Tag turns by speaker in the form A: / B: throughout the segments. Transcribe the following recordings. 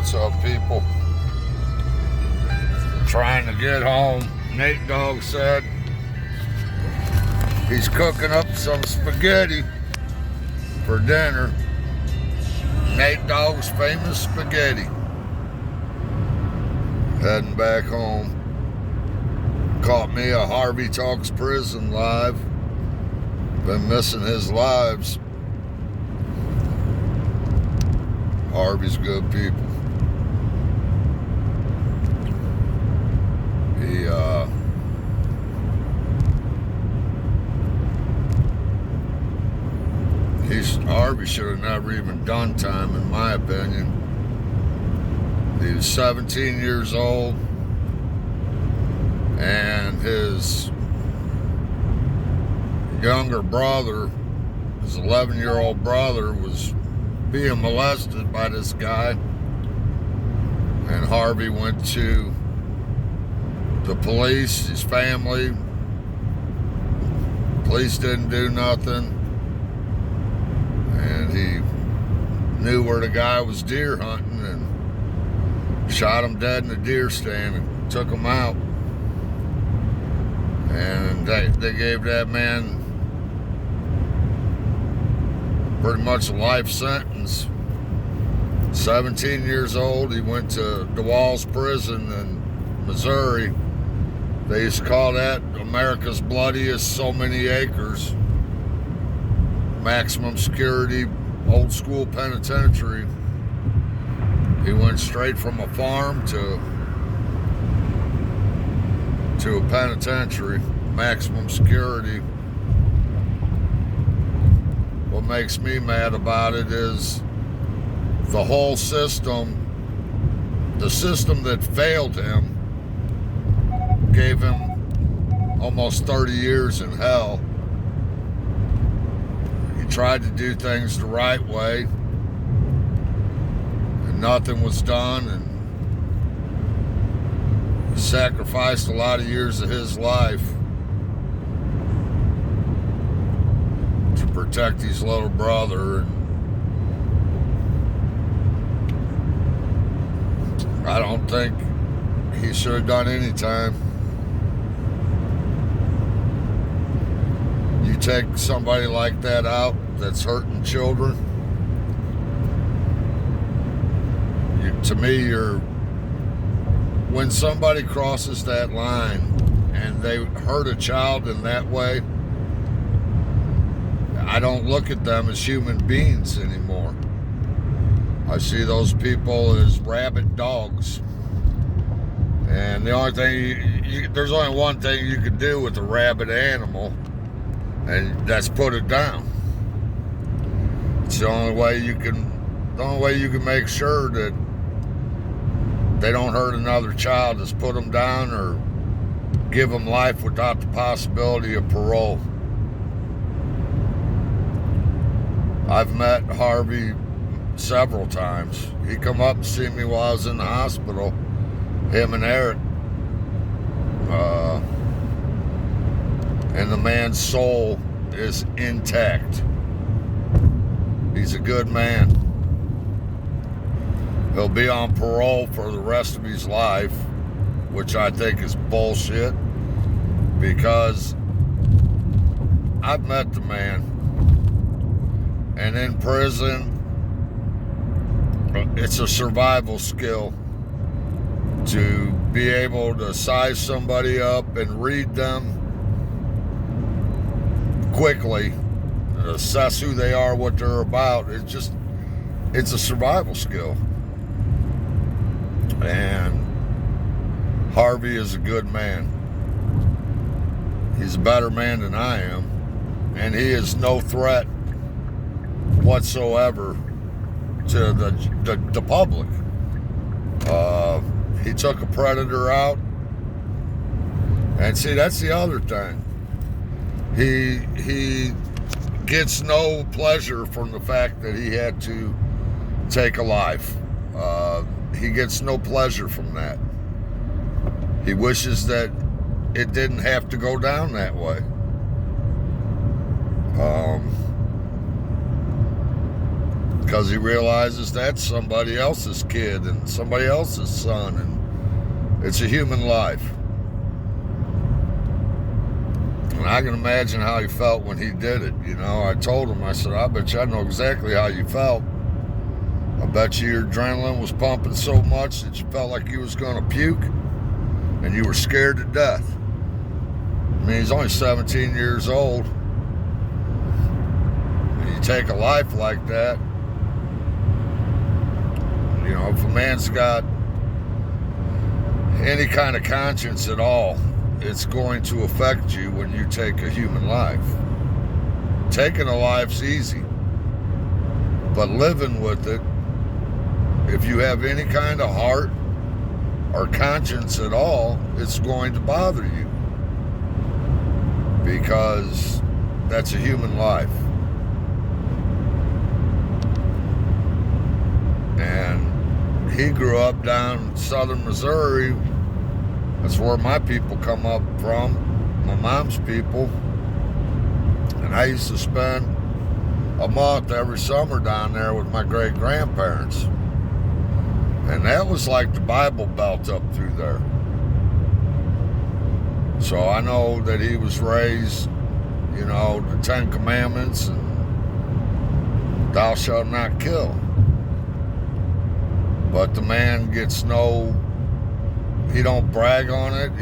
A: What's up, people? Trying to get home. Dawg said he's cooking up some spaghetti for dinner. Dawg's famous spaghetti. Heading back home. Caught me a Harvey Talks Prison live. Been missing his lives. Harvey's good people. Harvey should have never even done time, in my opinion. He was 17 years old, and his younger brother, his 11-year-old brother, was being molested by this guy, and Harvey went to the police, his family. Police didn't do nothing, and he knew where the guy was deer hunting and shot him dead in the deer stand and took him out. And they gave that man pretty much a life sentence. 17 years old, he went to Dawg prison in Missouri. They used to call that America's bloodiest so many acres. Maximum security, old school penitentiary. He went straight from a farm to a penitentiary, maximum security. What makes me mad about it is the whole system, the system that failed him, gave him almost 30 years in hell. He tried to do things the right way, and nothing was done, and he sacrificed a lot of years of his life to protect his little brother. And I don't think he should have done any time. You take somebody like that out that's hurting children, to me, when somebody crosses that line and they hurt a child in that way, I don't look at them as human beings anymore. I see those people as rabid dogs. And the only thing, there's only one thing you could do with a rabid animal, and that's put it down. It's the only way you can make sure that they don't hurt another child, is put them down or give them life without the possibility of parole. I've met Harvey several times. He come up and see me while I was in the hospital, him and Eric. And the man's soul is intact. He's a good man. He'll be on parole for the rest of his life, which I think is bullshit, because I've met the man. And in prison, it's a survival skill to be able to size somebody up and read them quickly, assess who they are, what they're about. It's a survival skill. And Harvey is a good man. He's a better man than I am. And he is no threat whatsoever to the public. He took a predator out. And see, that's the other thing. He gets no pleasure from the fact that he had to take a life. He gets no pleasure from that. He wishes that it didn't have to go down that way. because he realizes that's somebody else's kid and somebody else's son, and it's a human life. And I can imagine how he felt when he did it. You know, I told him, I said, I bet you I know exactly how you felt. I bet you your adrenaline was pumping so much that you felt like you was going to puke and you were scared to death. I mean, he's only 17 years old. And you take a life like that, you know, if a man's got any kind of conscience at all, it's going to affect you when you take a human life. Taking a life's easy, but living with it, if you have any kind of heart or conscience at all, it's going to bother you, because that's a human life. And he grew up down in southern Missouri. That's where my people come up from, my mom's people. And I used to spend a month every summer down there with my great-grandparents. And that was like the Bible Belt up through there. So I know that he was raised, you know, the 10 Commandments and thou shalt not kill. But the man gets he don't brag on it.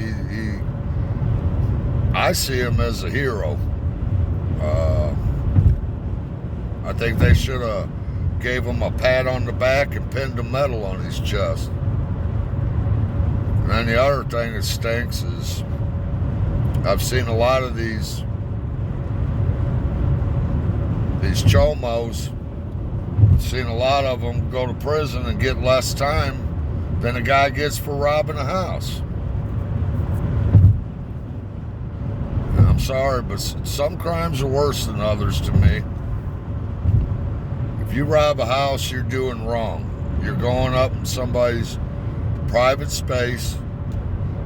A: I see him as a hero. I think they should have gave him a pat on the back and pinned a medal on his chest. And then the other thing that stinks is I've seen a lot of these chomos, seen a lot of them go to prison and get less time than a guy gets for robbing a house. And I'm sorry, but some crimes are worse than others to me. If you rob a house, you're doing wrong. You're going up in somebody's private space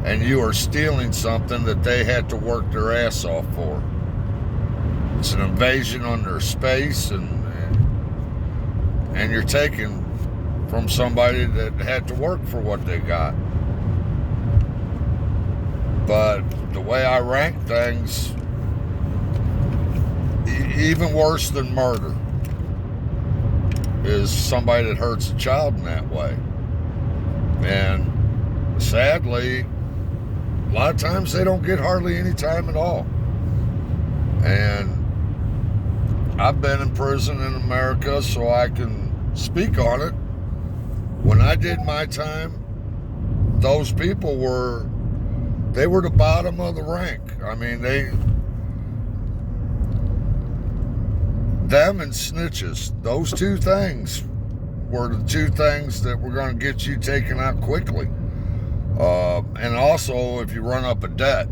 A: and you are stealing something that they had to work their ass off for. It's an invasion on their space, and you're taking from somebody that had to work for what they got. But the way I rank things, even worse than murder is somebody that hurts a child in that way. And sadly, a lot of times they don't get hardly any time at all. And I've been in prison in America, so I can speak on it. When I did my time, those people were the bottom of the rank. I mean, them and snitches, those two things were the two things that were going to get you taken out quickly. And also, if you run up a debt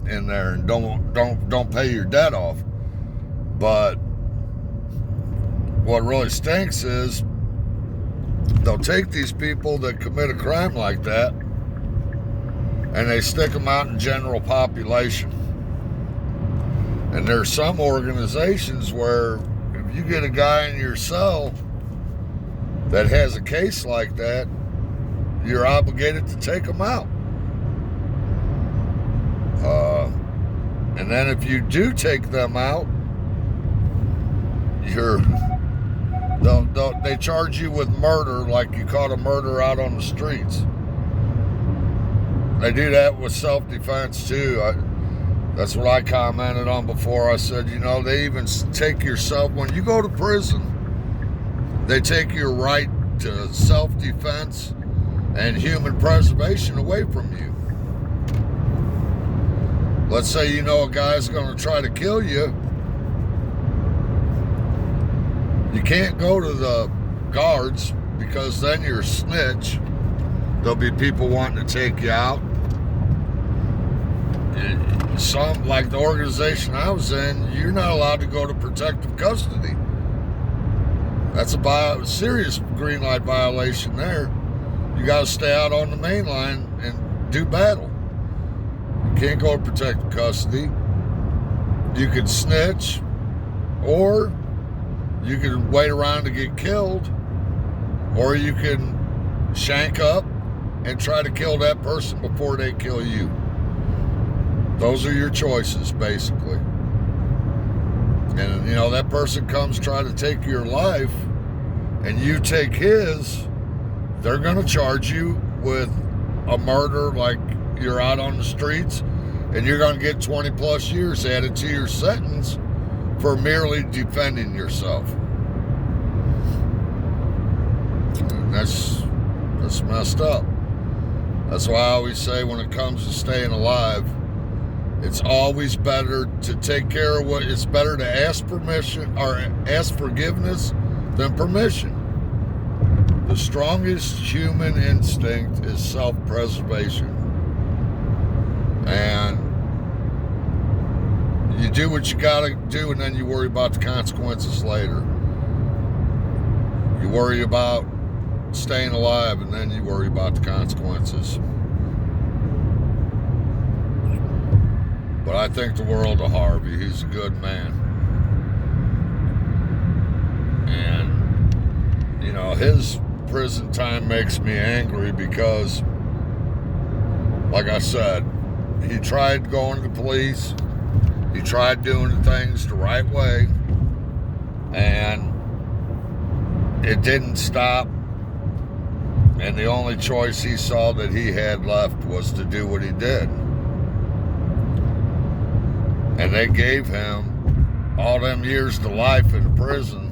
A: in there and don't pay your debt off. But what really stinks is they'll take these people that commit a crime like that and they stick them out in general population. And there's some organizations where if you get a guy in your cell that has a case like that, you're obligated to take them out. And then if you do take them out, they charge you with murder, like you caught a murder out on the streets. They do that with self-defense too. That's what I commented on before. I said, you know, they even take yourself, when you go to prison, they take your right to self-defense and human preservation away from you. Let's say you know a guy's going to try to kill you. You can't go to the guards because then you're a snitch. There'll be people wanting to take you out. Some, like the organization I was in, you're not allowed to go to protective custody. That's a serious green light violation there. You got to stay out on the main line and do battle. You can't go to protective custody. You could snitch, or You can wait around to get killed, or you can shank up and try to kill that person before they kill you. Those are your choices, basically. And, that person comes try to take your life, and you take his, they're going to charge you with a murder like you're out on the streets, and you're going to get 20 plus years added to your sentence for merely defending yourself. And that's messed up. That's why I always say, when it comes to staying alive, it's always better to take care of what it's better to ask permission or ask forgiveness than permission. The strongest human instinct is self-preservation. And you do what you gotta do, and then you worry about the consequences later. You worry about staying alive, and then you worry about the consequences. But I think the world of Harvey. He's a good man. And, his prison time makes me angry because, like I said, he tried going to the police. He tried doing things the right way. And it didn't stop. And the only choice he saw that he had left was to do what he did. And they gave him all them years to life in prison.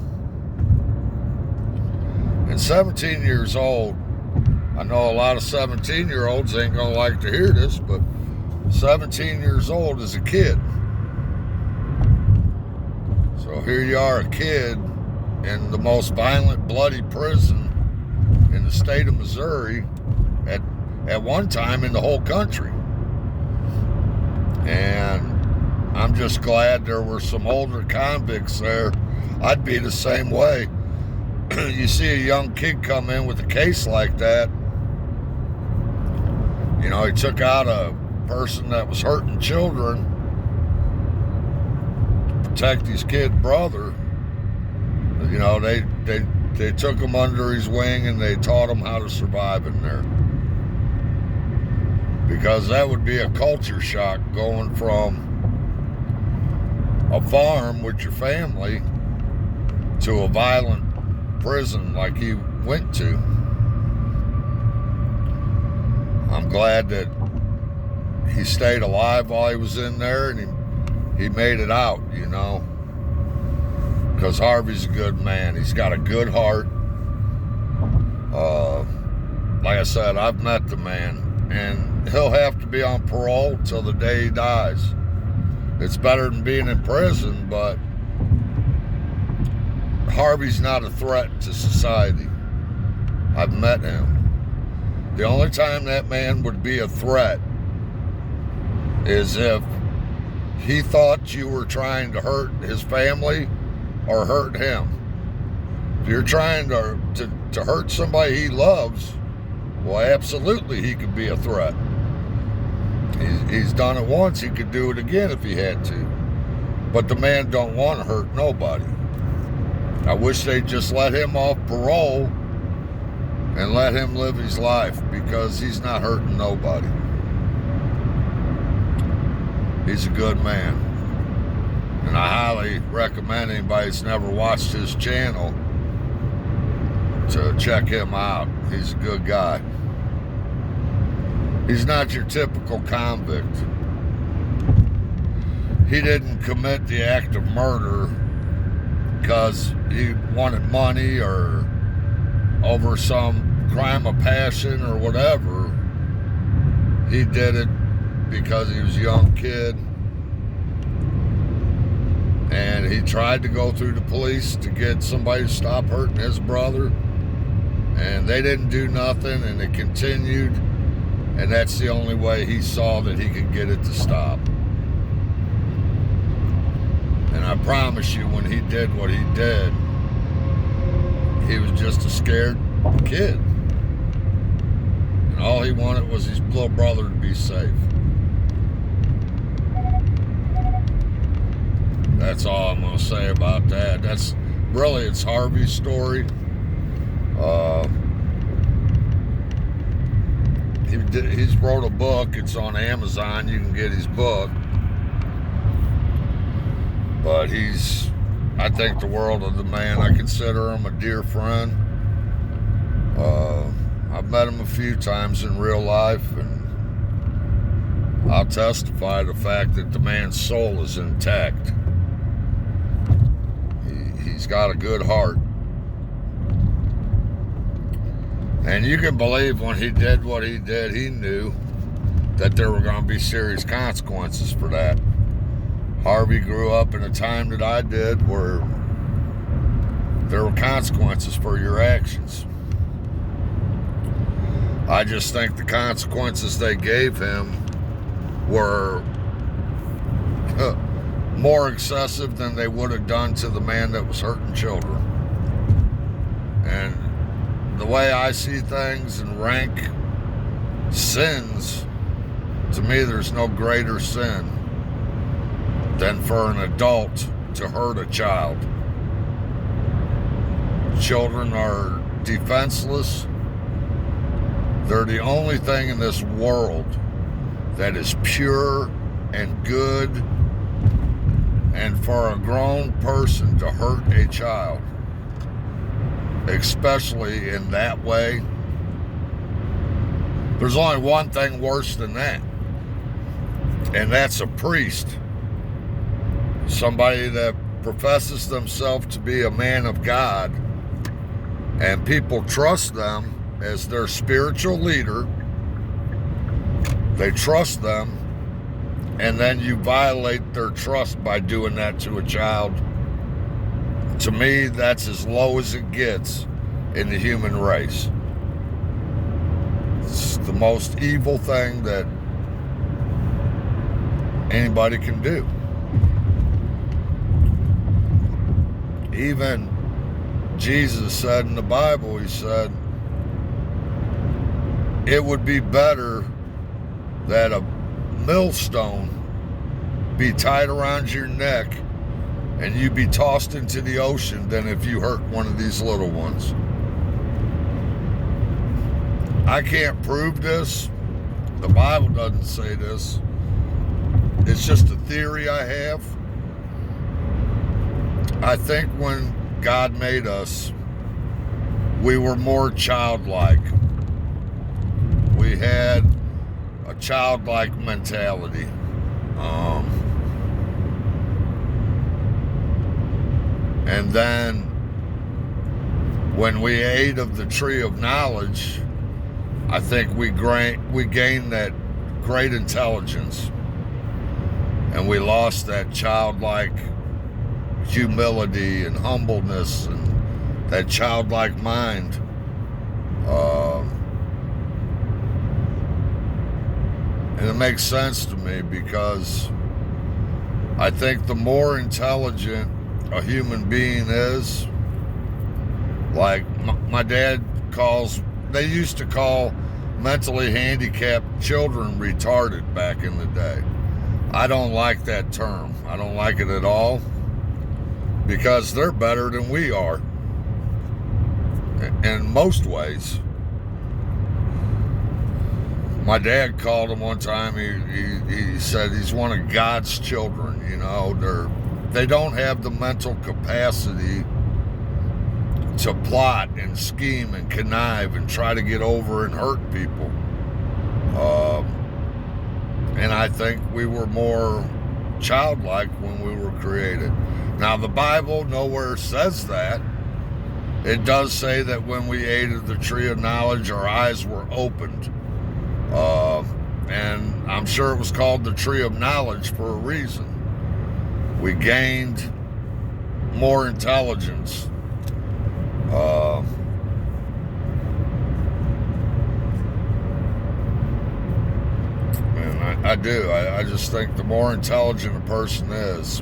A: And 17 years old, I know a lot of 17-year-olds ain't gonna like to hear this, but 17 years old is a kid. So here you are, a kid in the most violent, bloody prison in the state of Missouri at one time in the whole country. And I'm just glad there were some older convicts there. I'd be the same way. You see a young kid come in with a case like that. He took out a person that was hurting children to protect his kid brother. They took him under his wing, and they taught him how to survive in there. Because that would be a culture shock, going from a farm with your family to a violent prison like he went to. I'm glad that he stayed alive while he was in there, and he made it out, because Harvey's a good man. He's got a good heart. Like I said, I've met the man, and he'll have to be on parole till the day he dies. It's better than being in prison, but Harvey's not a threat to society. I've met him. The only time that man would be a threat is if he thought you were trying to hurt his family or hurt him. If you're trying to hurt somebody he loves, well, absolutely he could be a threat. He's done it once, he could do it again if he had to. But the man don't want to hurt nobody. I wish they'd just let him off parole and let him live his life, because he's not hurting nobody. He's a good man. And I highly recommend anybody that's never watched his channel to check him out. He's a good guy. He's not your typical convict. He didn't commit the act of murder because he wanted money or over some crime of passion or whatever. He did it because he was a young kid, and he tried to go through the police to get somebody to stop hurting his brother, and they didn't do nothing, and it continued, and that's the only way he saw that he could get it to stop. And I promise you, when he did what he did, he was just a scared kid. And all he wanted was his little brother to be safe. That's all I'm going to say about that. That's really it's Harvey's story. He's wrote a book. It's on Amazon. You can get his book. But I think the world of the man. I consider him a dear friend. I've met him a few times in real life, and I'll testify to the fact that the man's soul is intact. He's got a good heart. And you can believe when he did what he did, he knew that there were going to be serious consequences for that. Harvey grew up in a time that I did where there were consequences for your actions. I just think the consequences they gave him were more excessive than they would have done to the man that was hurting children. And the way I see things and rank sins, to me there's no greater sin than for an adult to hurt a child. Children are defenseless. They're the only thing in this world that is pure and good, and for a grown person to hurt a child, especially in that way, there's only one thing worse than that, and that's a priest. Somebody that professes themselves to be a man of God, and people trust them as their spiritual leader. They trust them, and then you violate their trust by doing that to a child. To me, that's as low as it gets in the human race. It's the most evil thing that anybody can do. Even Jesus said in the Bible, he said, it would be better that a millstone be tied around your neck and you be tossed into the ocean than if you hurt one of these little ones. I can't prove this. The Bible doesn't say this. It's just a theory I have. I think when God made us, we were more childlike. We had a childlike mentality. And then when we ate of the tree of knowledge, I think we gained that great intelligence, and we lost that childlike humility and humbleness and that childlike mind. And it makes sense to me because I think the more intelligent a human being is, like my dad they used to call mentally handicapped children retarded back in the day. I don't like that term. I don't like it at all, because they're better than we are in most ways. My dad called him one time. He said he's one of God's children. You know, they don't have the mental capacity to plot and scheme and connive and try to get over and hurt people. And I think we were more childlike when we were created. Now, the Bible nowhere says that. It does say that when we ate of the tree of knowledge, our eyes were opened. And I'm sure it was called the tree of knowledge for a reason. We gained more intelligence. And I do. I just think the more intelligent a person is,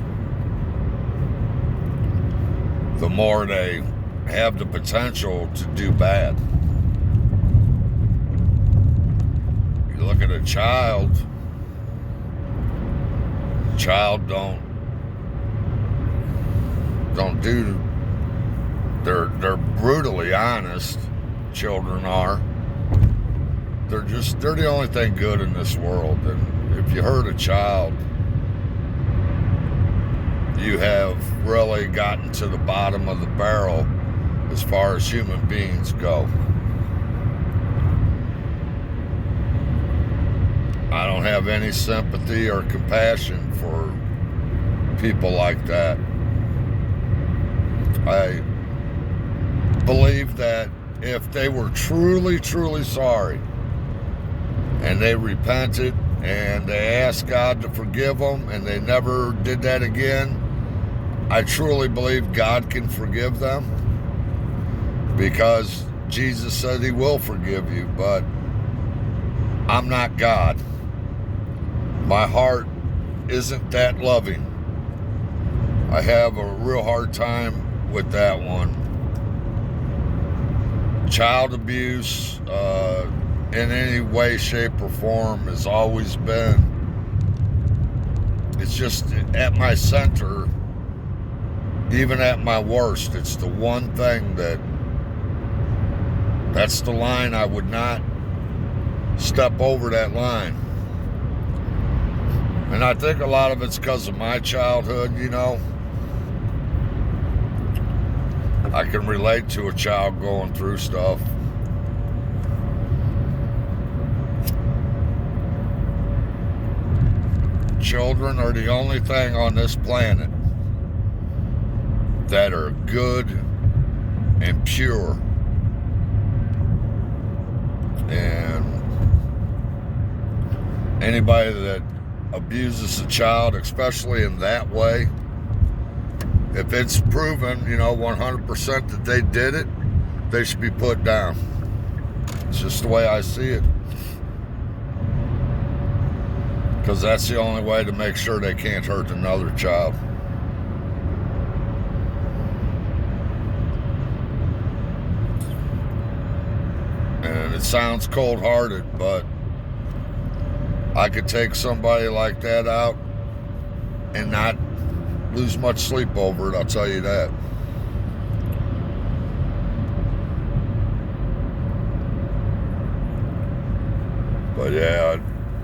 A: the more they have the potential to do bad. You look at a child don't do They're brutally honest. Children are. They're the only thing good in this world. And if you hurt a child, you have really gotten to the bottom of the barrel as far as human beings go. I don't have any sympathy or compassion for people like that. I believe that if they were truly, truly sorry and they repented and they asked God to forgive them and they never did that again, I truly believe God can forgive them, because Jesus said he will forgive you, but I'm not God. My heart isn't that loving. I have a real hard time with that one. Child abuse in any way, shape, or form has always been, it's just at my center, even at my worst. It's the one thing that's the line I would not step over, that line. And I think a lot of it's because of my childhood, you know. I can relate to a child going through stuff. Children are the only thing on this planet that are good and pure. And anybody that abuses a child, especially in that way, if it's proven, 100% that they did it, they should be put down. It's just the way I see it. Because that's the only way to make sure they can't hurt another child. And it sounds cold-hearted, but I could take somebody like that out and not lose much sleep over it, I'll tell you that. But yeah,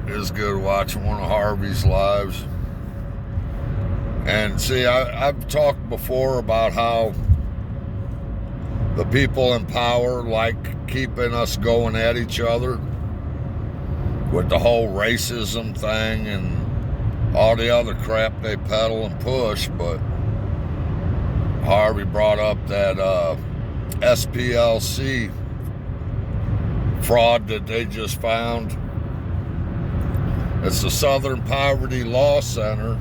A: it is good watching one of Harvey's lives. And see, I've talked before about how the people in power like keeping us going at each other with the whole racism thing and all the other crap they peddle and push. But Harvey brought up that SPLC fraud that they just found. It's the Southern Poverty Law Center.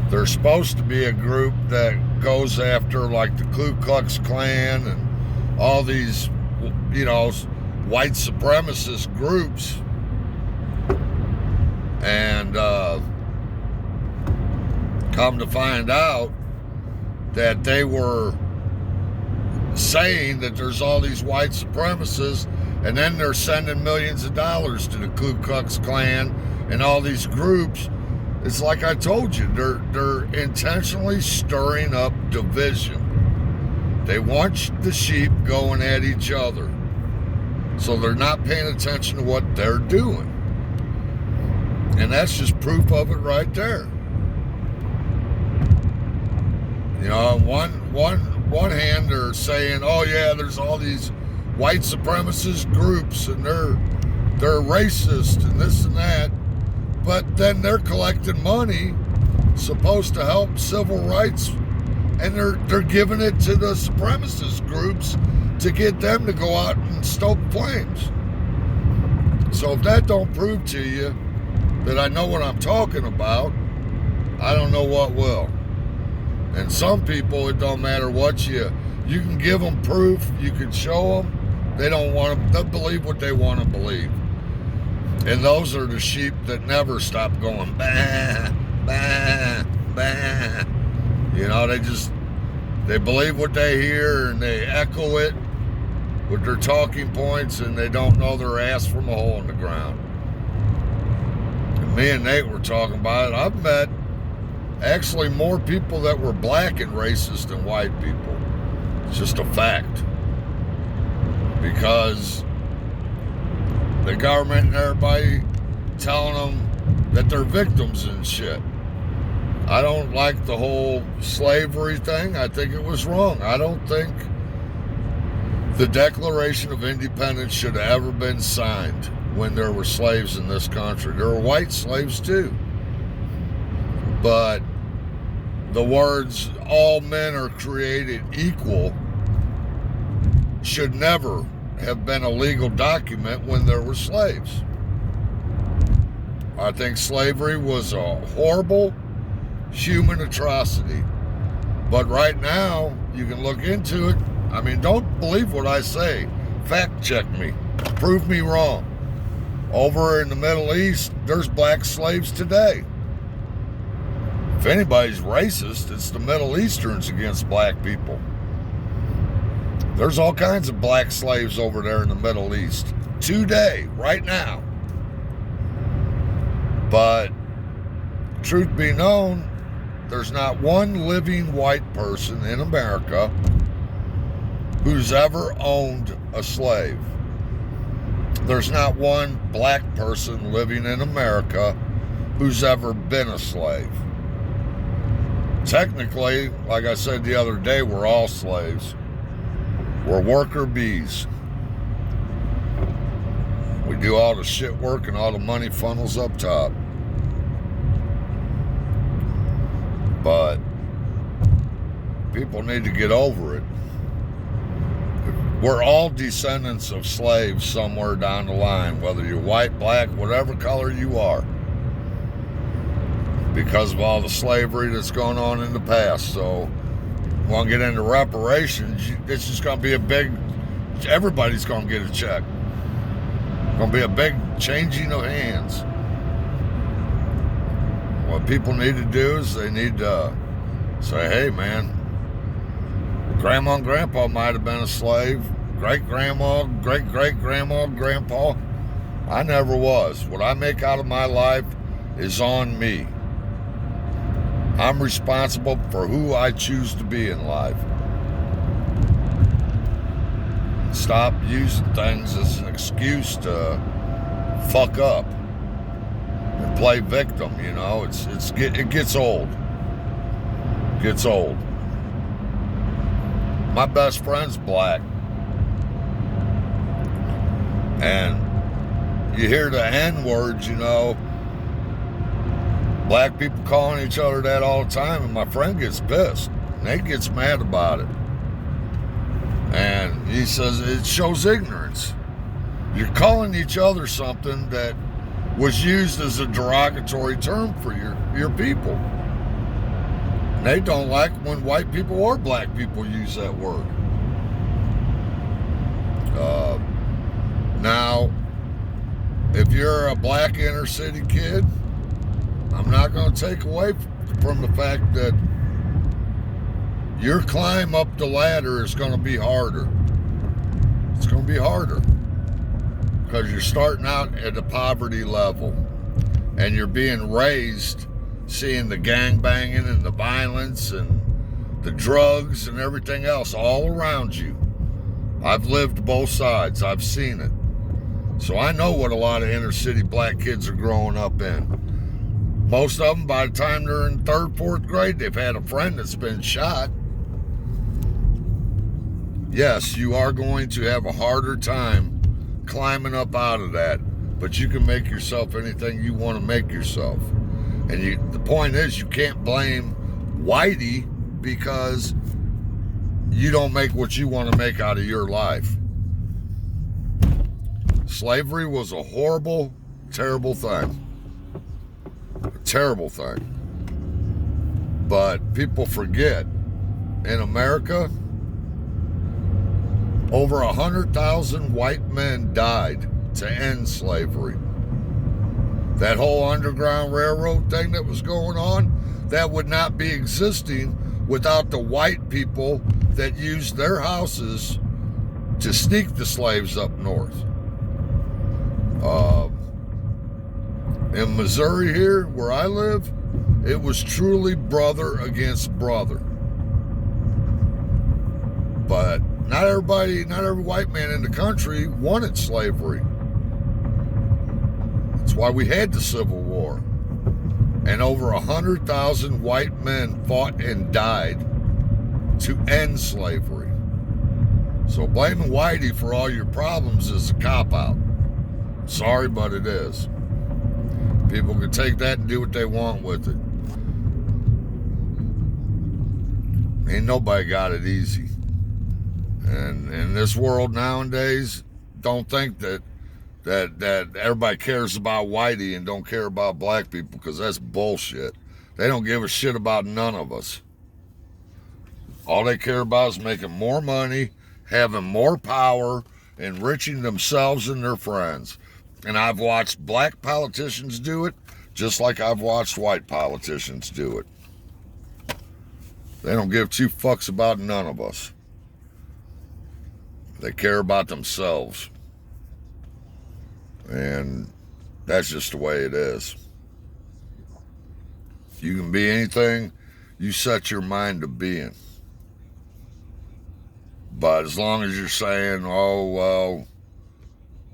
A: There's supposed to be a group that goes after like the Ku Klux Klan and all these, white supremacist groups. And come to find out that they were saying that there's all these white supremacists, and then they're sending millions of dollars to the Ku Klux Klan and all these groups. It's like I told you, they're intentionally stirring up division. They want the sheep going at each other, so they're not paying attention to what they're doing. And that's just proof of it right there. On one hand, they're saying, "Oh yeah, there's all these white supremacist groups and they're racist and this and that," but then they're collecting money supposed to help civil rights, and they're giving it to the supremacist groups to get them to go out and stoke flames. So if that don't prove to you that I know what I'm talking about, I don't know what will. And some people, it don't matter what you can give them proof, you can show them, they'll believe what they want to believe. And those are the sheep that never stop going bah, bah, bah. They believe what they hear and they echo it with their talking points, and they don't know their ass from a hole in the ground. And me and Nate were talking about it. I've met actually more people that were black and racist than white people. It's just a fact. Because the government and everybody telling them that they're victims and shit. I don't like the whole slavery thing. I think it was wrong. I don't think the Declaration of Independence should have ever been signed when there were slaves in this country. There were white slaves too. But the words, all men are created equal, should never have been a legal document when there were slaves. I think slavery was a horrible human atrocity. But right now, you can look into it. I mean, don't believe what I say. Fact check me. Prove me wrong. Over in the Middle East, there's black slaves today. If anybody's racist, it's the Middle Easterns against black people. There's all kinds of black slaves over there in the Middle East today, right now. But truth be known, there's not one living white person in America who's ever owned a slave. There's not one black person living in America who's ever been a slave. Technically, like I said the other day, we're all slaves. We're worker bees. We do all the shit work and all the money funnels up top. But people need to get over it. We're all descendants of slaves somewhere down the line, whether you're white, black, whatever color you are, because of all the slavery that's going on in the past. So, want to get into reparations, it's just going to be a big, everybody's going to get a check. Going to be a big changing of hands. What people need to do is they need to say, hey man, Grandma and Grandpa might have been a slave. Great-grandma, great-great-grandma, Grandpa. I never was. What I make out of my life is on me. I'm responsible for who I choose to be in life. Stop using things as an excuse to fuck up and play victim, you know. It gets old. Gets old. My best friend's black. And you hear the N-words, you know. Black people calling each other that all the time, and my friend gets pissed. Nate gets mad about it. And he says it shows ignorance. You're calling each other something that was used as a derogatory term for your people. They don't like when white people or black people use that word. Now, if you're a black inner city kid, I'm not going to take away from the fact that your climb up the ladder is going to be harder. It's going to be harder because you're starting out at a poverty level and you're being raised seeing the gangbanging and the violence and the drugs and everything else all around you. I've lived both sides. I've seen it. So I know what a lot of inner city black kids are growing up in. Most of them, by the time they're in 3rd, 4th grade, they've had a friend that's been shot. Yes, you are going to have a harder time climbing up out of that, but you can make yourself anything you want to make yourself. And the point is, you can't blame Whitey because you don't make what you want to make out of your life. Slavery was a horrible, terrible thing. A terrible thing. But people forget, in America, over 100,000 white men died to end slavery. That whole Underground Railroad thing that was going on, that would not be existing without the white people that used their houses to sneak the slaves up north. In Missouri here, where I live, it was truly brother against brother. But not every white man in the country wanted slavery. That's why we had the Civil War. And over 100,000 white men fought and died to end slavery. So blaming Whitey for all your problems is a cop-out. Sorry, but it is. People can take that and do what they want with it. Ain't nobody got it easy. And in this world nowadays, don't think that everybody cares about Whitey and don't care about black people, because that's bullshit. They don't give a shit about none of us. All they care about is making more money, having more power, enriching themselves and their friends. And I've watched black politicians do it just like I've watched white politicians do it. They don't give two fucks about none of us. They care about themselves. And that's just the way it is. You can be anything you set your mind to being. But as long as you're saying, oh, well,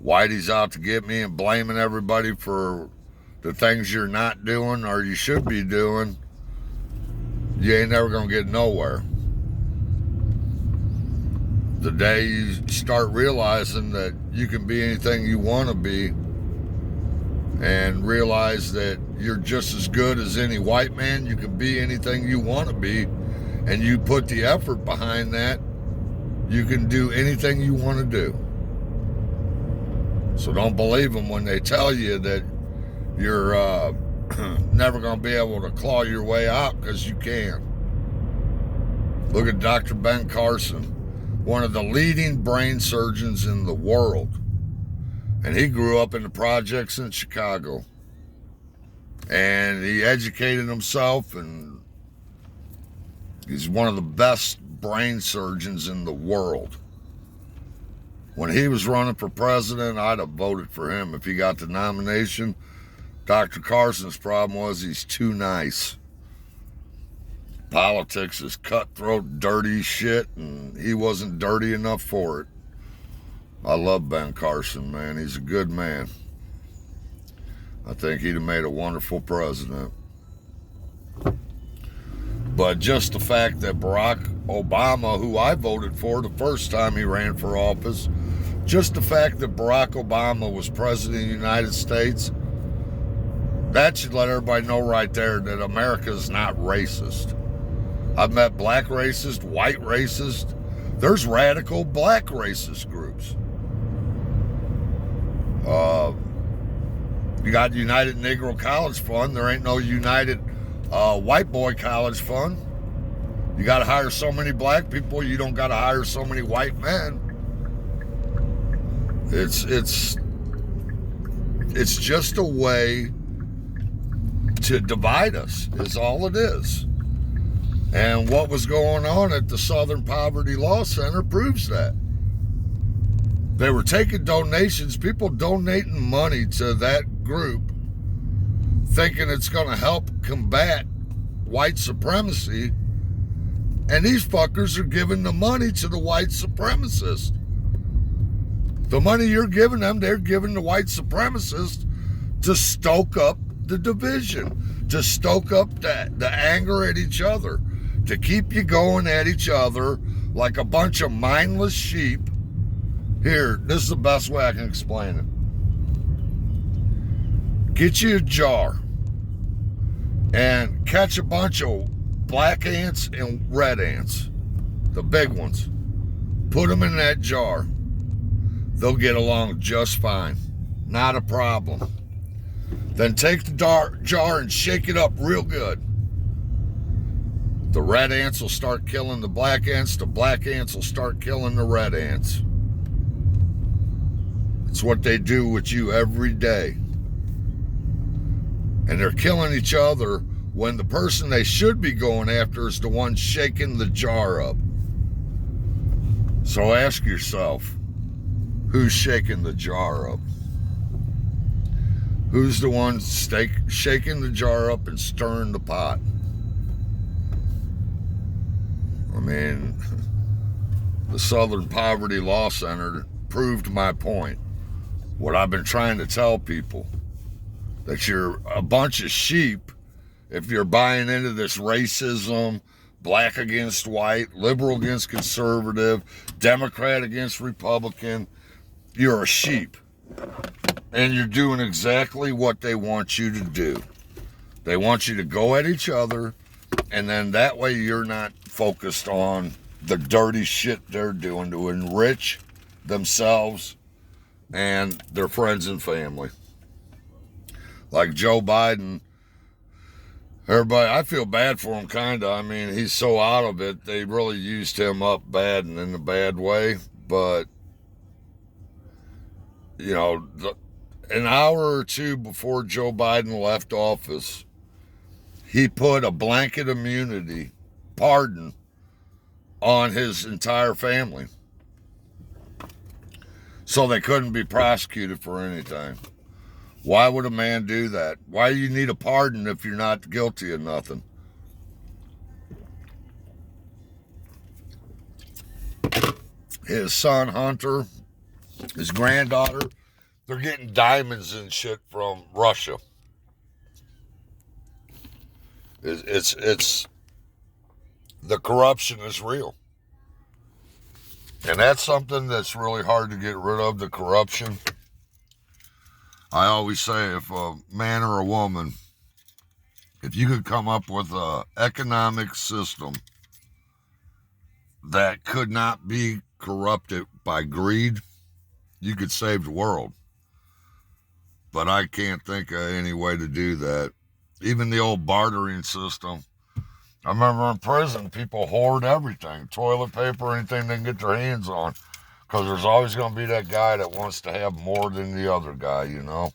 A: Whitey's out to get me, and blaming everybody for the things you're not doing or you should be doing, you ain't never going to get nowhere. The day you start realizing that you can be anything you want to be, and realize that you're just as good as any white man, you can be anything you want to be, and you put the effort behind that, you can do anything you want to do. So don't believe them when they tell you that you're never going to be able to claw your way out, because you can. Look at Dr. Ben Carson, one of the leading brain surgeons in the world. And he grew up in the projects in Chicago. And he educated himself, and he's one of the best brain surgeons in the world. When he was running for president, I'd have voted for him if he got the nomination. Dr. Carson's problem was he's too nice. Politics is cutthroat, dirty shit, and he wasn't dirty enough for it. I love Ben Carson, man. He's a good man. I think he'd have made a wonderful president. But just the fact that Barack Obama, who I voted for the first time he ran for office, just the fact that Barack Obama was president of the United States, that should let everybody know right there that America is not racist. I've met black racist, white racist. There's radical black racist groups. You got United Negro College Fund. There ain't no United White Boy College Fund. You got to hire so many black people. You don't got to hire so many white men. It's just a way to divide us, is all it is. And what was going on at the Southern Poverty Law Center proves that. They were taking donations, people donating money to that group, thinking it's going to help combat white supremacy. And these fuckers are giving the money to the white supremacists. The money you're giving them, they're giving the white supremacists to stoke up the division, to stoke up the anger at each other, to keep you going at each other like a bunch of mindless sheep. Here, this is the best way I can explain it. Get you a jar and catch a bunch of black ants and red ants, the big ones. Put them in that jar. They'll get along just fine. Not a problem. Then take the jar and shake it up real good. The red ants will start killing the black ants. The black ants will start killing the red ants. It's what they do with you every day. And they're killing each other when the person they should be going after is the one shaking the jar up. So ask yourself, who's shaking the jar up? Who's the one shaking the jar up and stirring the pot? I mean, the Southern Poverty Law Center proved my point. What I've been trying to tell people, that you're a bunch of sheep if you're buying into this racism, black against white, liberal against conservative, Democrat against Republican. You're a sheep. And you're doing exactly what they want you to do. They want you to go at each other, and then that way you're not focused on the dirty shit they're doing to enrich themselves and their friends and family. Like Joe Biden, everybody, I feel bad for him, kind of. I mean, he's so out of it. They really used him up bad and in a bad way. But, you know, an hour or two before Joe Biden left office, he put a blanket immunity pardon on his entire family, so they couldn't be prosecuted for anything. Why would a man do that? Why do you need a pardon if you're not guilty of nothing? His son, Hunter, his granddaughter, they're getting diamonds and shit from Russia. It's the corruption is real. And that's something that's really hard to get rid of, the corruption. I always say, if a man or a woman, if you could come up with an economic system that could not be corrupted by greed, you could save the world. But I can't think of any way to do that. Even the old bartering system. I remember in prison, people hoard everything, toilet paper, anything they can get their hands on, because there's always going to be that guy that wants to have more than the other guy, you know.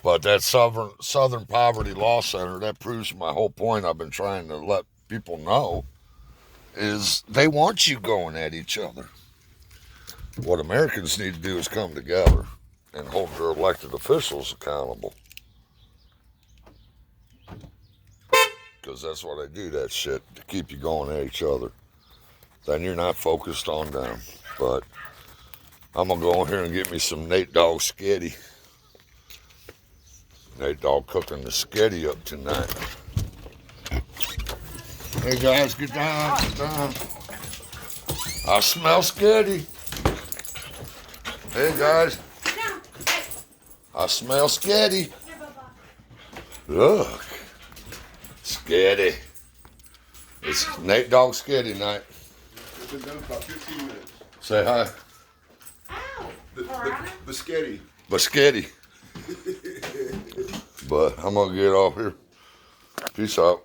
A: But that Southern Poverty Law Center, that proves my whole point I've been trying to let people know, is they want you going at each other. What Americans need to do is come together and hold their elected officials accountable. Because that's why they do that shit, to keep you going at each other. Then you're not focused on them. But I'm going to go in here and get me some Dawg sketty. Dawg cooking the sketty up tonight. Hey guys, get down, get down. I smell sketty. Hey guys. I smell sketty. Look. Sketty. It's Dawg sketty night.
B: It's been done about 15 minutes.
A: Say hi.
C: Ow.
B: The sketty.
A: Biscotti. But I'm going to get off here. Peace out.